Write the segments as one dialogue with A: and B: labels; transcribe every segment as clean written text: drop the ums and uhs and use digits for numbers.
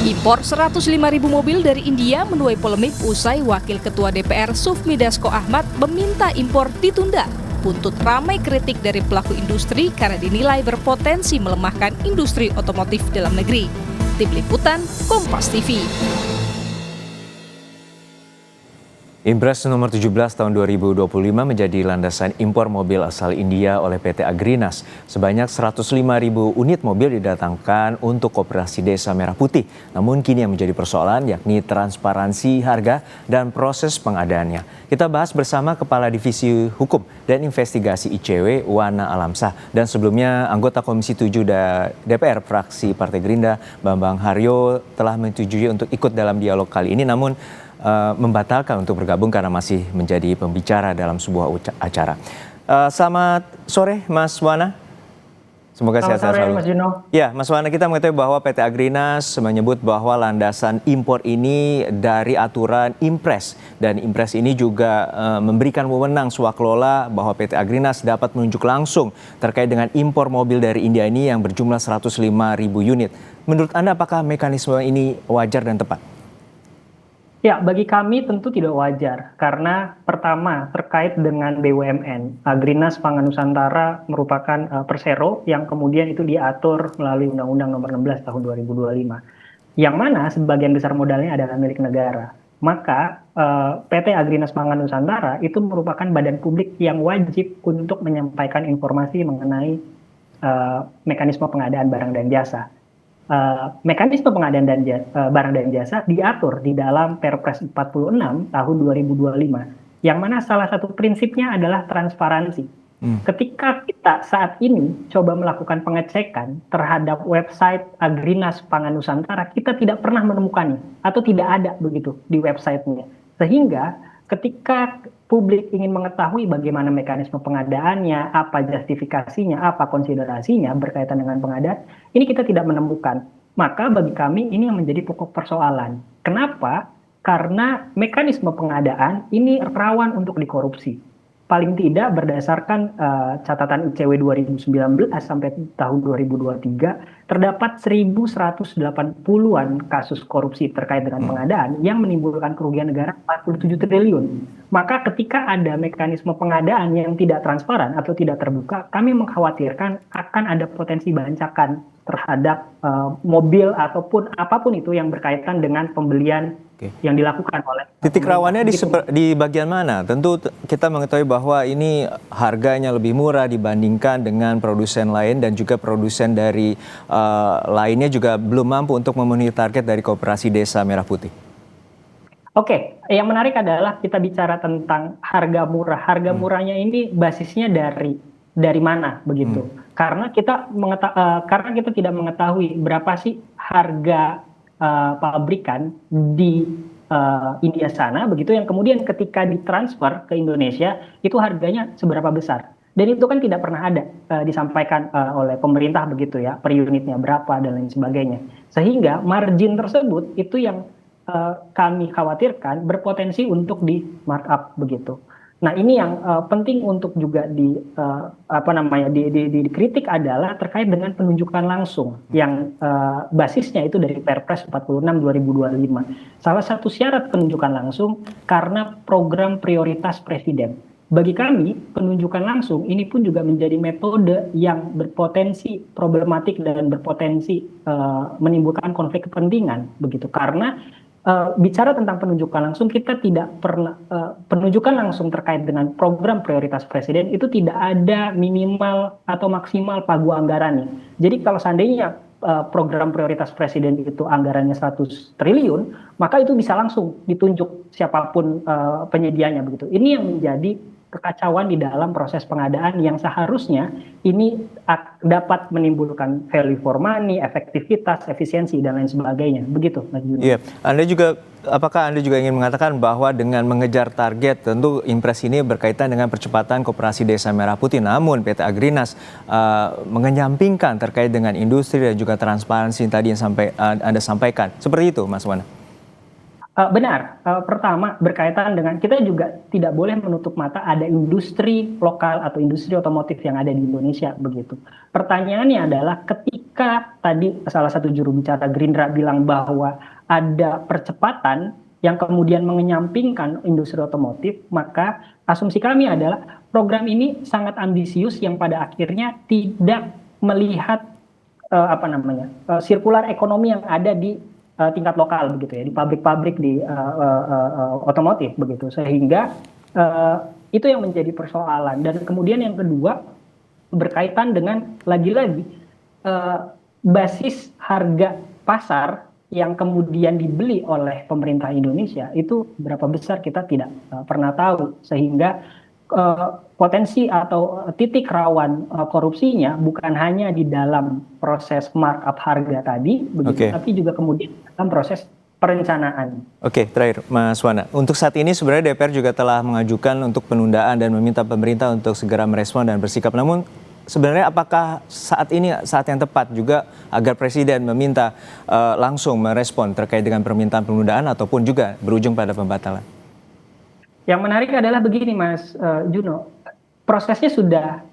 A: Impor 105.000 mobil dari India menuai polemik usai Wakil Ketua DPR Sufmi Dasko Ahmad meminta impor ditunda. Buntut ramai kritik dari pelaku industri karena dinilai berpotensi melemahkan industri otomotif dalam negeri. Tim Liputan, Kompas TV.
B: Impres nomor 17 tahun 2025 menjadi landasan impor mobil asal India oleh PT Agrinas. Sebanyak 105.000 unit mobil didatangkan untuk Koperasi Desa Merah Putih. Namun kini yang menjadi persoalan yakni transparansi harga dan proses pengadaannya. Kita bahas bersama Kepala Divisi Hukum dan Investigasi ICW, Wana Alamsah. Dan sebelumnya anggota Komisi 7 DPR fraksi Partai Gerindra, Bambang Haryo telah menyetujui untuk ikut dalam dialog kali ini. Namun membatalkan untuk bergabung karena masih menjadi pembicara dalam sebuah acara. Selamat sore Mas Wana. Semoga sehat selalu.
C: Mas Juno.
B: Ya, Mas Wana, kita mengetahui bahwa PT Agrinas menyebut bahwa landasan impor ini dari aturan Impres. Dan Impres ini juga memberikan wewenang swaklola bahwa PT Agrinas dapat menunjuk langsung terkait dengan impor mobil dari India ini yang berjumlah 105.000 unit. Menurut Anda apakah mekanisme ini wajar dan tepat?
C: Ya, bagi kami tentu tidak wajar karena pertama terkait dengan BUMN. Agrinas Pangan Nusantara merupakan persero yang kemudian itu diatur melalui Undang-Undang Nomor 16 Tahun 2025. Yang mana sebagian besar modalnya adalah milik negara. Maka PT Agrinas Pangan Nusantara itu merupakan badan publik yang wajib untuk menyampaikan informasi mengenai mekanisme pengadaan barang dan jasa. Mekanisme pengadaan barang dan jasa diatur di dalam Perpres 46 tahun 2025, yang mana salah satu prinsipnya adalah transparansi. Ketika kita saat ini coba melakukan pengecekan terhadap website Agrinas Pangan Nusantara, kita tidak pernah menemukannya atau tidak ada begitu di websitenya. Sehingga ketika publik ingin mengetahui bagaimana mekanisme pengadaannya, apa justifikasinya, apa konsiderasinya berkaitan dengan pengadaan, ini kita tidak menemukan. Maka bagi kami ini yang menjadi pokok persoalan. Kenapa? Karena mekanisme pengadaan ini rawan untuk dikorupsi. Paling tidak berdasarkan catatan ICW 2019 sampai tahun 2023, terdapat 1.180-an kasus korupsi terkait dengan pengadaan yang menimbulkan kerugian negara 47 triliun. Maka ketika ada mekanisme pengadaan yang tidak transparan atau tidak terbuka, kami mengkhawatirkan akan ada potensi bancakan terhadap mobil ataupun apapun itu yang berkaitan dengan pembelian yang dilakukan oleh.
B: Titik rawannya di bagian mana? Tentu kita mengetahui bahwa ini harganya lebih murah dibandingkan dengan produsen lain dan juga produsen dari lainnya juga belum mampu untuk memenuhi target dari Koperasi Desa Merah Putih.
C: Oke, yang menarik adalah kita bicara tentang harga murah. Harga murahnya ini basisnya dari mana begitu? Karena kita tidak mengetahui berapa sih harga pabrikan di India sana begitu, yang kemudian ketika ditransfer ke Indonesia itu harganya seberapa besar, dan itu kan tidak pernah ada disampaikan oleh pemerintah begitu ya, per unitnya berapa dan lain sebagainya, sehingga margin tersebut itu yang kami khawatirkan berpotensi untuk di markup begitu. Nah, ini yang penting untuk juga dikritik adalah terkait dengan penunjukan langsung yang basisnya itu dari Perpres 46 2025. Salah satu syarat penunjukan langsung karena program prioritas Presiden. Bagi kami, penunjukan langsung ini pun juga menjadi metode yang berpotensi problematik dan berpotensi menimbulkan konflik kepentingan begitu, karena bicara tentang penunjukan langsung, kita tidak pernah penunjukan langsung terkait dengan program prioritas Presiden itu tidak ada minimal atau maksimal pagu anggarannya. Jadi kalau seandainya program prioritas Presiden itu anggarannya 100 triliun, maka itu bisa langsung ditunjuk siapapun penyedianya begitu. Ini yang menjadi kekacauan di dalam proses pengadaan yang seharusnya ini dapat menimbulkan value for money, efektivitas, efisiensi dan lain sebagainya. Begitu, Mas Juni.
B: Iya, apakah Anda juga ingin mengatakan bahwa dengan mengejar target, tentu Impres ini berkaitan dengan percepatan Koperasi Desa Merah Putih, namun PT Agrinas mengenyampingkan terkait dengan industri dan juga transparansi tadi yang Anda sampaikan. Seperti itu, Mas Wana?
C: Benar. Pertama, berkaitan dengan kita juga tidak boleh menutup mata ada industri lokal atau industri otomotif yang ada di Indonesia begitu. Pertanyaannya adalah ketika tadi salah satu juru bicara Gerindra bilang bahwa ada percepatan yang kemudian mengenyampingkan industri otomotif, maka asumsi kami adalah program ini sangat ambisius yang pada akhirnya tidak melihat sirkular ekonomi yang ada di tingkat lokal begitu ya, di pabrik-pabrik di otomotif begitu, sehingga itu yang menjadi persoalan. Dan kemudian yang kedua berkaitan dengan lagi-lagi basis harga pasar yang kemudian dibeli oleh pemerintah Indonesia itu berapa besar kita tidak pernah tahu, sehingga potensi atau titik rawan korupsinya bukan hanya di dalam proses markup harga tadi, begitu, tapi juga kemudian dalam proses perencanaan.
B: Oke, terakhir Mas Wana, untuk saat ini sebenarnya DPR juga telah mengajukan untuk penundaan dan meminta pemerintah untuk segera merespon dan bersikap. Namun sebenarnya apakah saat ini saat yang tepat juga agar Presiden meminta langsung merespon terkait dengan permintaan penundaan ataupun juga berujung pada pembatalan?
C: Yang menarik adalah begini Mas Juno, prosesnya sudah,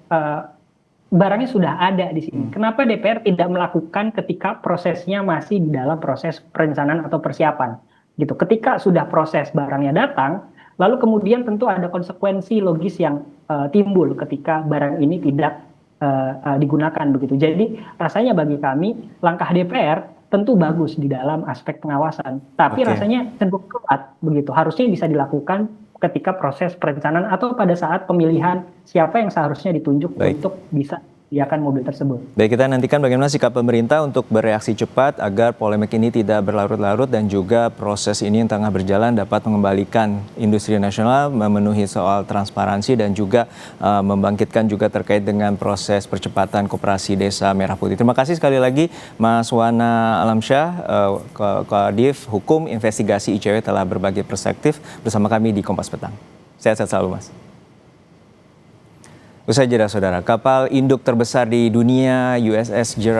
C: barangnya sudah ada di sini. Kenapa DPR tidak melakukan ketika prosesnya masih di dalam proses perencanaan atau persiapan? Gitu. Ketika sudah proses barangnya datang, lalu kemudian tentu ada konsekuensi logis yang timbul ketika barang ini tidak digunakan begitu. Jadi rasanya bagi kami langkah DPR tentu bagus di dalam aspek pengawasan, tapi rasanya cenderung kuat begitu. Harusnya bisa dilakukan ketika proses perencanaan atau pada saat pemilihan siapa yang seharusnya ditunjuk untuk bisa menyediakan mobil tersebut.
B: Baik, kita nantikan bagaimana sikap pemerintah untuk bereaksi cepat agar polemik ini tidak berlarut-larut dan juga proses ini yang tengah berjalan dapat mengembalikan industri nasional, memenuhi soal transparansi dan juga membangkitkan juga terkait dengan proses percepatan koperasi Desa Merah Putih. Terima kasih sekali lagi Mas Wana Alamsyah, Kadif Hukum Investigasi ICW telah berbagi perspektif bersama kami di Kompas Petang. Sehat-sehat selalu Mas. Usai jeda saudara, kapal induk terbesar di dunia USS Gerald